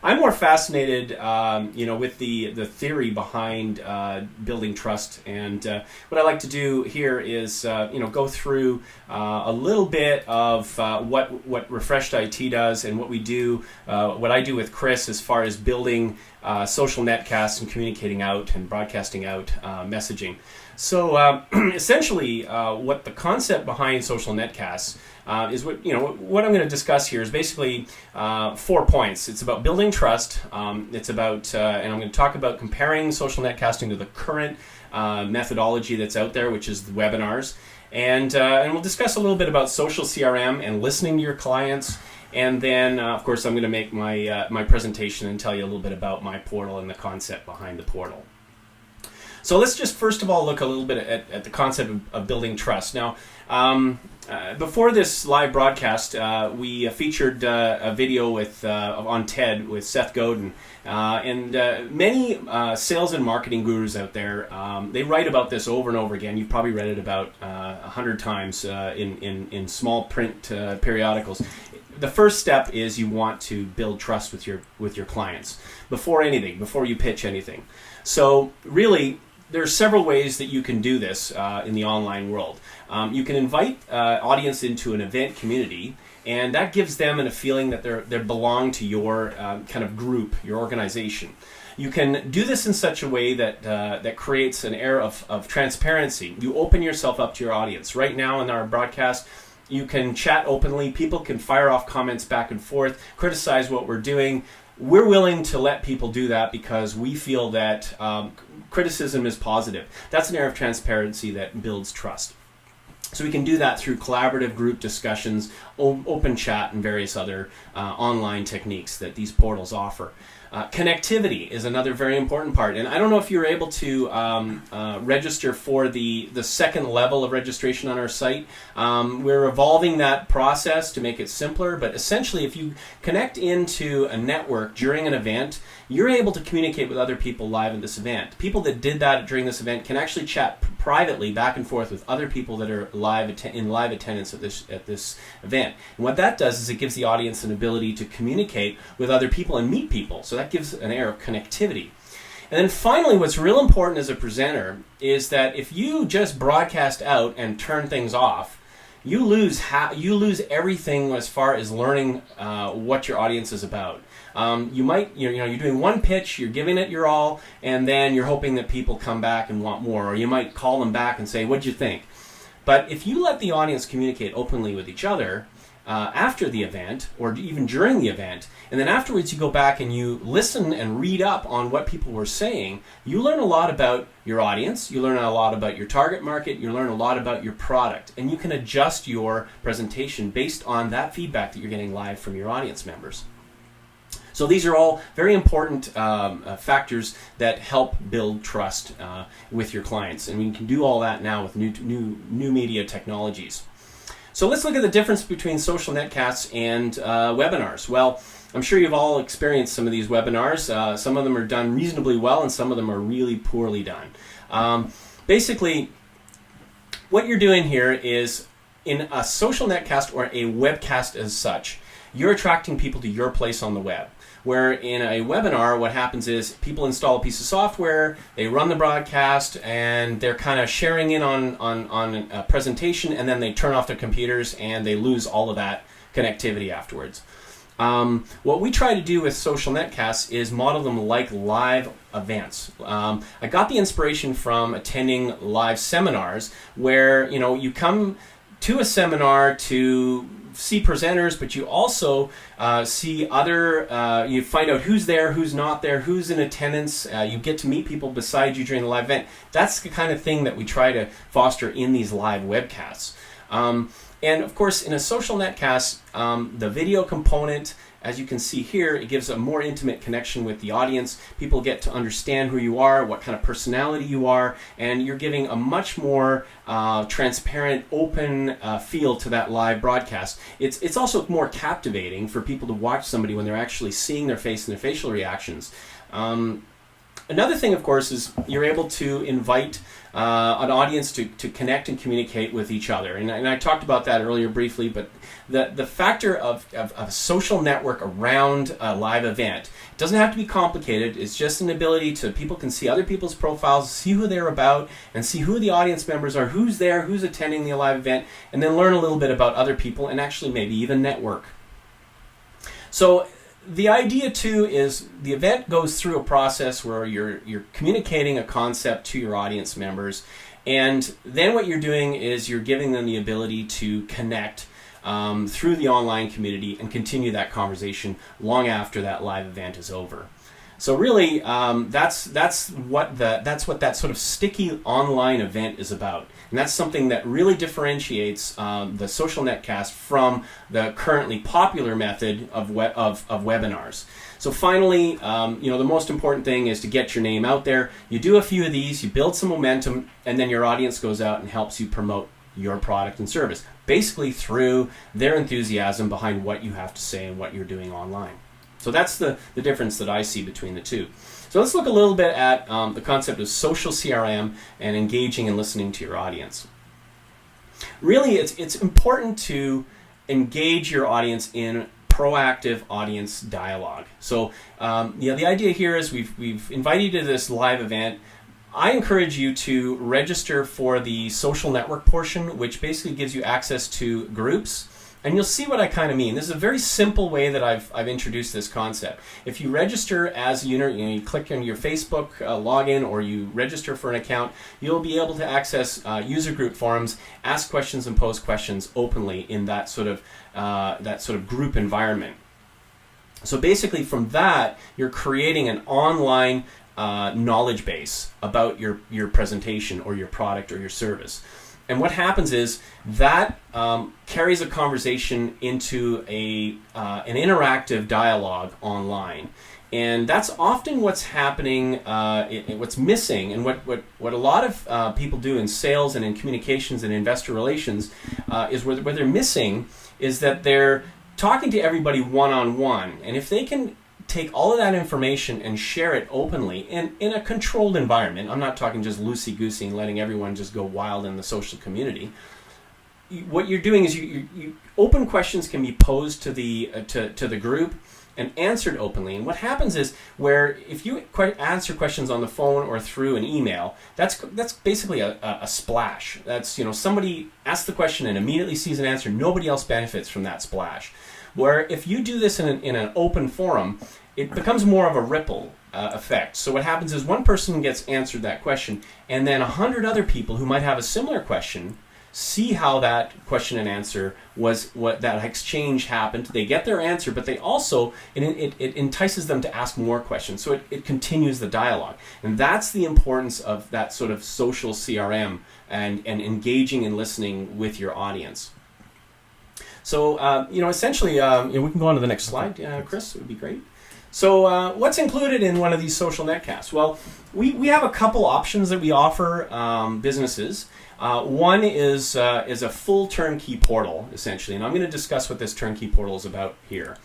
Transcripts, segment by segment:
I'm more fascinated, with the theory behind building trust. And what I like to do here is, go through a little bit of what Refreshed IT does and what we do, what I do with Chris as far as building social netcasts and communicating out and broadcasting out messaging. So essentially, what the concept behind social netcasts is what I'm going to discuss here is basically 4 points. It's about building trust. It's about, and I'm going to talk about comparing social netcasting to the current methodology that's out there, which is the webinars, and we'll discuss a little bit about social CRM and listening to your clients. And then, of course, I'm going to make my presentation and tell you a little bit about my portal and the concept behind the portal. So let's just first of all look a little bit at the concept of building trust. Now, before this live broadcast, we featured a video on TED with Seth Godin, and many sales and marketing gurus out there. They write about this over and over again. You've probably read it about 100 times in small print periodicals. The first step is you want to build trust with your clients before you pitch anything. So really, there are several ways that you can do this in the online world. You can invite audience into an event community, and that gives them a feeling that they belong to your kind of group, your organization. You can do this in such a way that creates an air of transparency. You open yourself up to your audience. Right now in our broadcast, you can chat openly. People can fire off comments back and forth, criticize what we're doing. We're willing to let people do that because we feel that criticism is positive. That's an air of transparency that builds trust. So we can do that through collaborative group discussions, open chat, and various other online techniques that these portals offer. Connectivity is another very important part, and I don't know if you're able to register for the second level of registration on our site. We're evolving that process to make it simpler, but essentially if you connect into a network during an event, you're able to communicate with other people live in this event. People that did that during this event can actually chat privately back and forth with other people that are in live attendance at this event. And what that does is it gives the audience an ability to communicate with other people and meet people. So that gives an air of connectivity. And then finally, what's real important as a presenter is that if you just broadcast out and turn things off, you lose everything as far as learning what your audience is about. You're doing one pitch, you're giving it your all, and then you're hoping that people come back and want more, or you might call them back and say, "What'd you think?" But if you let the audience communicate openly with each other after the event, or even during the event, and then afterwards you go back and you listen and read up on what people were saying, you learn a lot about your audience, you learn a lot about your target market, you learn a lot about your product, and you can adjust your presentation based on that feedback that you're getting live from your audience members. So these are all very important factors that help build trust with your clients, and we can do all that now with new media technologies. So let's look at the difference between social netcasts and webinars. Well, I'm sure you've all experienced some of these webinars. Some of them are done reasonably well, and some of them are really poorly done. Basically, what you're doing here is, in a social netcast or a webcast as such, you're attracting people to your place on the web. Where in a webinar, what happens is people install a piece of software, they run the broadcast, and they're kind of sharing in on a presentation, and then they turn off their computers and they lose all of that connectivity afterwards. What we try to do with social netcasts is model them like live events. I got the inspiration from attending live seminars where you come to a seminar to see presenters, but you also see you find out who's there, who's not there, who's in attendance. You get to meet people beside you during the live event. That's the kind of thing that we try to foster in these live webcasts. And of course, in a social netcast, the video component, as you can see here, it gives a more intimate connection with the audience. People get to understand who you are, what kind of personality you are, and you're giving a much more transparent, open feel to that live broadcast. It's also more captivating for people to watch somebody when they're actually seeing their face and their facial reactions. Another thing, of course, is you're able to invite an audience to connect and communicate with each other. And I talked about that earlier briefly, but the factor of a social network around a live event doesn't have to be complicated. It's just an ability to, people can see other people's profiles, see who they're about, and see who the audience members are, who's there, who's attending the live event, and then learn a little bit about other people and actually maybe even network. So the idea too is the event goes through a process where you're communicating a concept to your audience members, and then what you're doing is you're giving them the ability to connect through the online community and continue that conversation long after that live event is over. So really, that's what that sort of sticky online event is about, and that's something that really differentiates the Social Netcast from the currently popular method of webinars. So finally, the most important thing is to get your name out there. You do a few of these, you build some momentum, and then your audience goes out and helps you promote your product and service, basically through their enthusiasm behind what you have to say and what you're doing online. So that's the difference that I see between the two. So let's look a little bit at the concept of social CRM and engaging and listening to your audience. Really, it's important to engage your audience in proactive audience dialogue. So the idea here is we've invited you to this live event. I encourage you to register for the social network portion, which basically gives you access to groups. And you'll see what I kind of mean. This is a very simple way that I've introduced this concept. If you register as a user, you click on your Facebook login, or you register for an account, you'll be able to access user group forums, ask questions and pose questions openly in that sort of group environment. So basically from that, you're creating an online knowledge base about your presentation or your product or your service. And what happens is that carries a conversation into an interactive dialogue online. And that's often what's happening, what's missing, and what a lot of people do in sales and in communications and investor relations is where they're missing is that they're talking to everybody one-on-one. And if they can take all of that information and share it openly in a controlled environment, I'm not talking just loosey-goosey and letting everyone just go wild in the social community. What you're doing is you open questions can be posed to the group and answered openly. And what happens is, where if you answer questions on the phone or through an email, that's basically a splash. That's, somebody asks the question and immediately sees an answer. Nobody else benefits from that splash. Where if you do this in an open forum, it becomes more of a ripple effect. So what happens is one person gets answered that question, and then 100 other people who might have a similar question see how that question and answer was, what that exchange happened. They get their answer, but they also, it entices them to ask more questions. So it continues the dialogue. And that's the importance of that sort of social CRM and engaging and listening with your audience. So, essentially, we can go on to the next slide, Chris, it would be great. So what's included in one of these social netcasts? Well, we have a couple options that we offer businesses. One is a full turnkey portal, essentially, and I'm going to discuss what this turnkey portal is about here.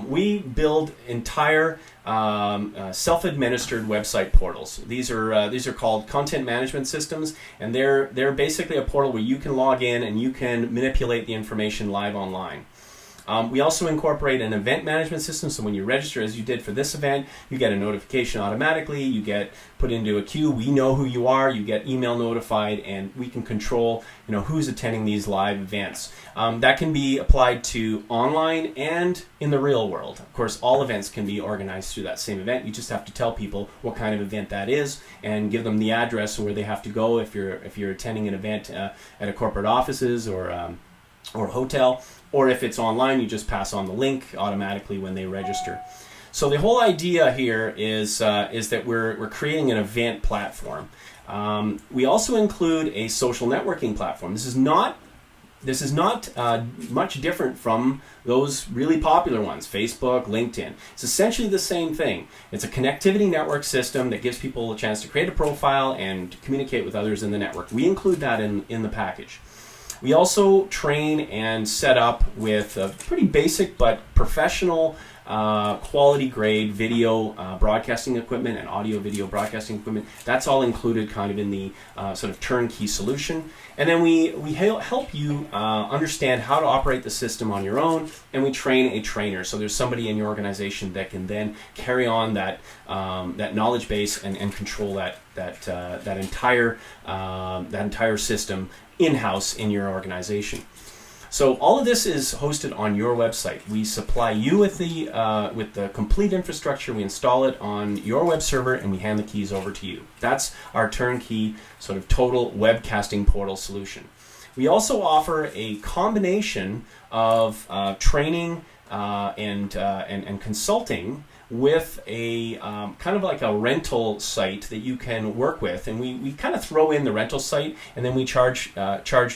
We build entire self-administered website portals. These are called content management systems, and they're basically a portal where you can log in and you can manipulate the information live online. We also incorporate an event management system, so when you register, as you did for this event, you get a notification automatically, you get put into a queue, we know who you are, you get email notified, and we can control who's attending these live events. That can be applied to online and in the real world. Of course, all events can be organized through that same event. You just have to tell people what kind of event that is and give them the address where they have to go if you're attending an event at a corporate offices or hotel. Or if it's online, you just pass on the link automatically when they register. So the whole idea here is that we're creating an event platform. We also include a social networking platform. This is not much different from those really popular ones, Facebook, LinkedIn. It's essentially the same thing. It's a connectivity network system that gives people a chance to create a profile and communicate with others in the network. We include that in the package. We also train and set up with a pretty basic but professional quality grade video broadcasting equipment and audio video broadcasting equipment. That's all included kind of in the sort of turnkey solution. And then we help you understand how to operate the system on your own, and we train a trainer. So there's somebody in your organization that can then carry on that knowledge base and control that entire system in-house in your organization. So all of this is hosted on your website. We supply you with the complete infrastructure. We install it on your web server, and we hand the keys over to you. That's our turnkey sort of total webcasting portal solution. We also offer a combination of training and consulting with a kind of like a rental site that you can work with, and we kind of throw in the rental site, and then we charge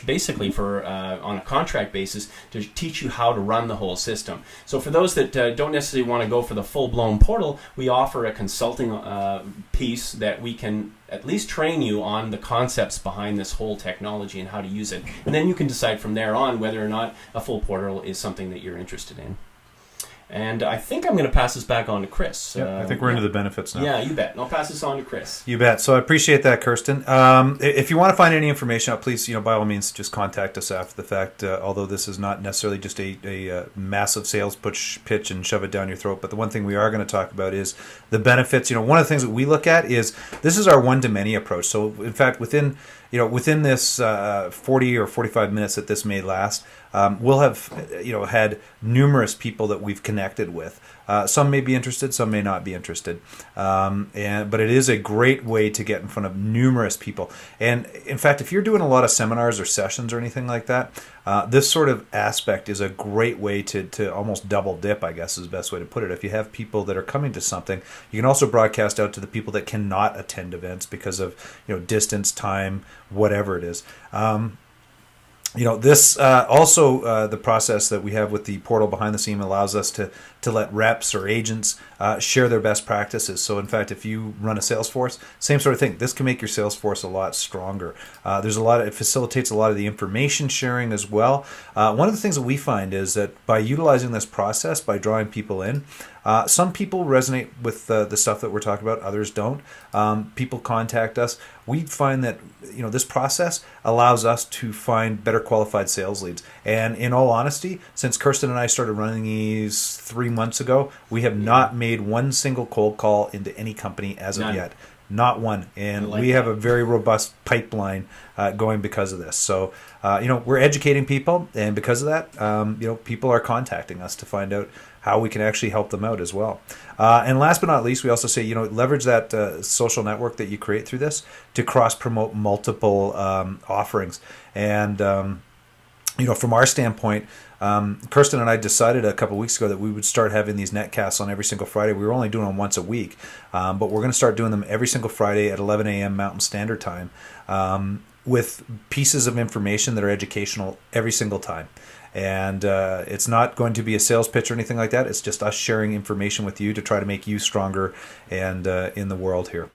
basically for on a contract basis to teach you how to run the whole system. So for those that don't necessarily want to go for the full-blown portal, we offer a consulting piece that we can at least train you on the concepts behind this whole technology and how to use it, and then you can decide from there on whether or not a full portal is something that you're interested in. And I think I'm going to pass this back on to Chris. I think we're into the benefits now. Yeah, you bet. I'll pass this on to Chris. You bet. So I appreciate that, Kirsten. If you want to find any information out, please, by all means, just contact us after the fact. Although this is not necessarily just a massive sales pitch and shove it down your throat. But the one thing we are going to talk about is the benefits. One of the things that we look at is this is our one-to-many approach. So in fact, within this 40 or 45 minutes that this may last, we'll have had numerous people that we've connected with. Some may be interested, some may not be interested, but it is a great way to get in front of numerous people. And in fact, if you're doing a lot of seminars or sessions or anything like that, this sort of aspect is a great way to almost double dip, I guess is the best way to put it. If you have people that are coming to something, you can also broadcast out to the people that cannot attend events because of distance, time, whatever it is. This also the process that we have with the portal behind the scene allows us to let reps or agents share their best practices. So in fact, if you run a sales force, same sort of thing. This can make your sales force a lot stronger. It facilitates a lot of the information sharing as well. One of the things that we find is that by utilizing this process, by drawing people in, some people resonate with the stuff that we're talking about, others don't. People contact us. We find that this process allows us to find better qualified sales leads. And in all honesty, since Kirsten and I started running these 3 months ago, we have not made one single cold call into any company as of yet. Not one. And we have a very robust pipeline going because of this. So, we're educating people, and because of that, people are contacting us to find out how we can actually help them out as well. And last but not least, we also say, leverage that social network that you create through this to cross-promote multiple offerings. And, from our standpoint, Kirsten and I decided a couple weeks ago that we would start having these netcasts on every single Friday. We were only doing them once a week, but we're going to start doing them every single Friday at 11 a.m. Mountain Standard Time with pieces of information that are educational every single time. And it's not going to be a sales pitch or anything like that. It's just us sharing information with you to try to make you stronger and in the world here.